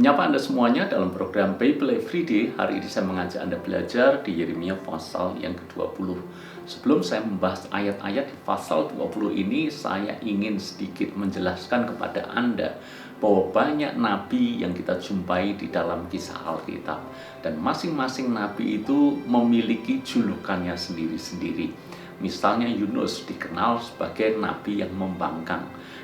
Menyapa Anda semuanya dalam program Bible Everyday. Hari ini saya mengajak Anda belajar di Yeremia pasal yang ke-20. Sebelum saya membahas ayat-ayat di pasal 20 ini, saya ingin sedikit menjelaskan kepada Anda bahwa banyak nabi yang kita jumpai di dalam kisah Alkitab. Dan masing-masing nabi itu memiliki julukannya sendiri-sendiri. Misalnya Yunus dikenal sebagai nabi yang membangkang.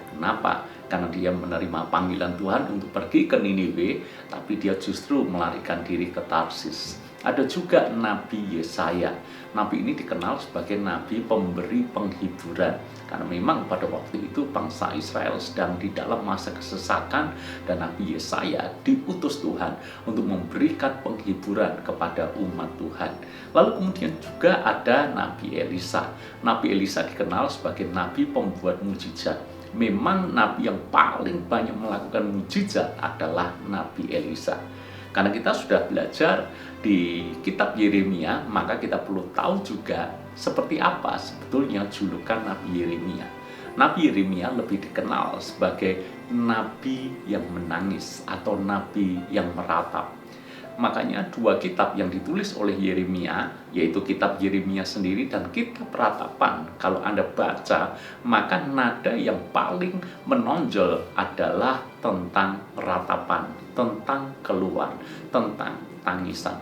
Kenapa? Karena dia menerima panggilan Tuhan untuk pergi ke Niniwe, tapi dia justru melarikan diri ke Tarsis. Ada juga Nabi Yesaya. Nabi ini dikenal sebagai nabi pemberi penghiburan, karena memang pada waktu itu bangsa Israel sedang di dalam masa kesesakan, dan Nabi Yesaya diutus Tuhan untuk memberikan penghiburan kepada umat Tuhan. Lalu kemudian juga ada Nabi Elisa. Nabi Elisa dikenal sebagai nabi pembuat mujizat. Memang nabi yang paling banyak melakukan mujizat adalah Nabi Elisa. Karena kita sudah belajar di kitab Yeremia, maka kita perlu tahu juga seperti apa sebetulnya julukan Nabi Yeremia. Nabi Yeremia lebih dikenal sebagai nabi yang menangis atau nabi yang meratap. Makanya dua kitab yang ditulis oleh Yeremia, yaitu kitab Yeremia sendiri dan kitab Ratapan, kalau Anda baca, maka nada yang paling menonjol adalah tentang ratapan, tentang keluhan, tentang tangisan.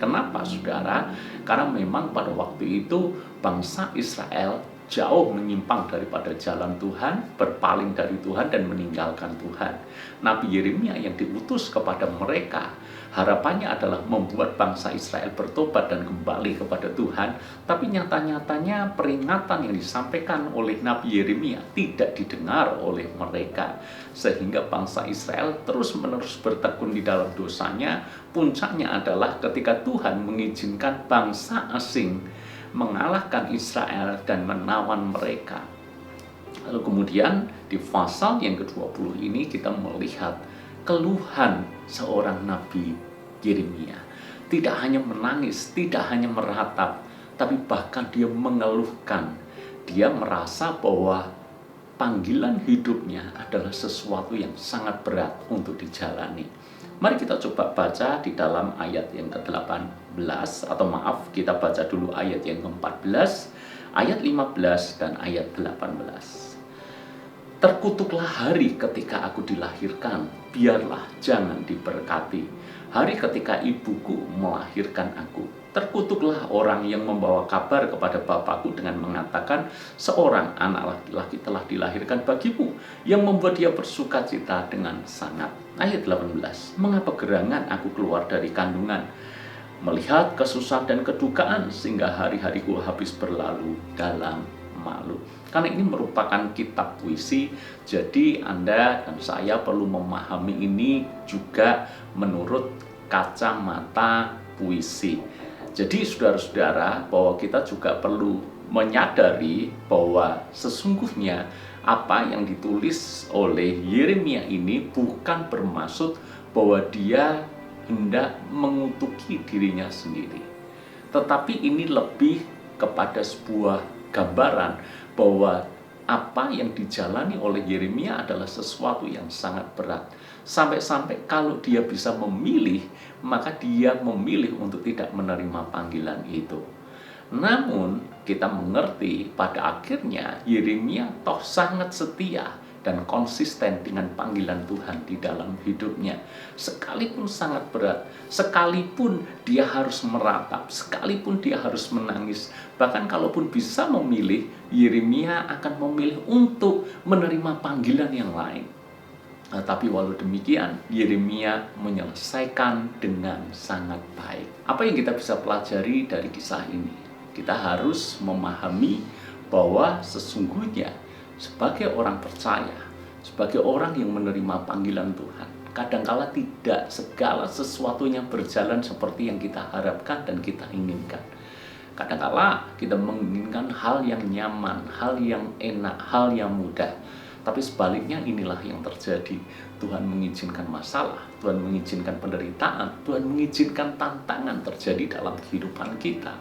Kenapa, saudara? Karena memang pada waktu itu bangsa Israel jauh menyimpang daripada jalan Tuhan, berpaling dari Tuhan dan meninggalkan Tuhan. Nabi Yeremia yang diutus kepada mereka, harapannya adalah membuat bangsa Israel bertobat dan kembali kepada Tuhan. Tapi nyata-nyatanya peringatan yang disampaikan oleh Nabi Yeremia tidak didengar oleh mereka, sehingga bangsa Israel terus-menerus bertekun di dalam dosanya. Puncaknya adalah ketika Tuhan mengizinkan bangsa asing mengalahkan Israel dan menawan mereka. Lalu kemudian di pasal yang ke-20 ini kita melihat keluhan seorang nabi Yeremia. Tidak hanya menangis, tidak hanya meratap, tapi bahkan dia mengeluhkan. Dia merasa bahwa panggilan hidupnya adalah sesuatu yang sangat berat untuk dijalani. Mari kita coba baca di dalam ayat yang ke-18, atau maaf, kita baca dulu ayat yang ke-14, ayat 15 dan ayat 18. Terkutuklah hari ketika aku dilahirkan, biarlah jangan diberkati. Hari ketika ibuku melahirkan aku. Terkutuklah orang yang membawa kabar kepada bapakku dengan mengatakan, seorang anak laki-laki telah dilahirkan bagimu, yang membuat dia bersukacita dengan sangat. Ayat 18. Mengapa gerangan aku keluar dari kandungan, melihat kesusahan dan kedukaan, sehingga hari-hariku habis berlalu dalam malu. Karena ini merupakan kitab puisi, jadi Anda dan saya perlu memahami ini juga menurut kacamata puisi. Jadi saudara-saudara, bahwa kita juga perlu menyadari bahwa sesungguhnya apa yang ditulis oleh Yeremia ini bukan bermaksud bahwa dia hendak mengutuki dirinya sendiri. Tetapi ini lebih kepada sebuah gambaran bahwa apa yang dijalani oleh Yeremia adalah sesuatu yang sangat berat. Sampai-sampai kalau dia bisa memilih, maka dia memilih untuk tidak menerima panggilan itu. Namun kita mengerti pada akhirnya Yeremia toh sangat setia dan konsisten dengan panggilan Tuhan di dalam hidupnya. Sekalipun sangat berat, sekalipun dia harus meratap, sekalipun dia harus menangis, bahkan kalaupun bisa memilih, Yeremia akan memilih untuk menerima panggilan yang lain. Tapi walau demikian, Yeremia menyelesaikan dengan sangat baik. Apa yang kita bisa pelajari dari kisah ini? Kita harus memahami bahwa sesungguhnya sebagai orang percaya, sebagai orang yang menerima panggilan Tuhan, kadangkala tidak segala sesuatunya berjalan seperti yang kita harapkan dan kita inginkan. Kadangkala kita menginginkan hal yang nyaman, hal yang enak, hal yang mudah. Tapi sebaliknya inilah yang terjadi. Tuhan mengizinkan masalah, Tuhan mengizinkan penderitaan, Tuhan mengizinkan tantangan terjadi dalam kehidupan kita.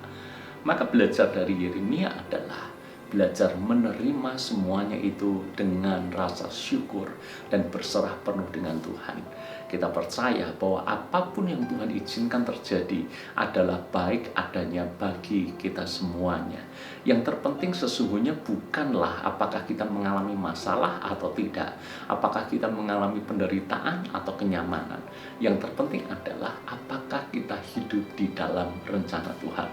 Maka belajar dari Yeremia adalah belajar menerima semuanya itu dengan rasa syukur dan berserah penuh dengan Tuhan. Kita percaya bahwa apapun yang Tuhan izinkan terjadi adalah baik adanya bagi kita semuanya. Yang terpenting sesungguhnya bukanlah apakah kita mengalami masalah atau tidak, apakah kita mengalami penderitaan atau kenyamanan. Yang terpenting adalah apakah kita hidup di dalam rencana Tuhan.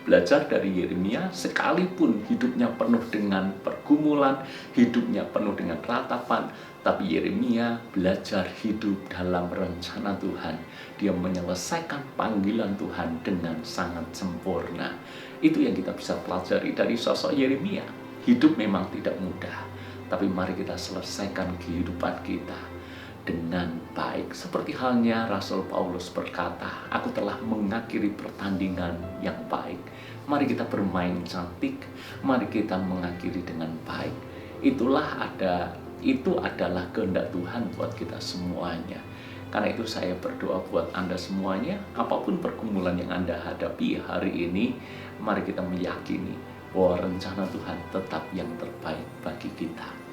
Belajar dari Yeremia, sekalipun hidupnya penuh dengan pergumulan, hidupnya penuh dengan ratapan, tapi Yeremia belajar hidup dalam rencana Tuhan. Dia menyelesaikan panggilan Tuhan dengan sangat sempurna. Itu yang kita bisa pelajari dari sosok Yeremia. Hidup memang tidak mudah, tapi mari kita selesaikan kehidupan kita dengan baik. Seperti halnya Rasul Paulus berkata, aku telah mengakhiri pertandingan yang baik. Mari kita bermain cantik, mari kita mengakhiri dengan baik. Itu adalah kehendak Tuhan buat kita semuanya. Karena itu saya berdoa buat Anda semuanya, apapun pergumulan yang Anda hadapi hari ini, mari kita meyakini bahwa rencana Tuhan tetap yang terbaik bagi kita.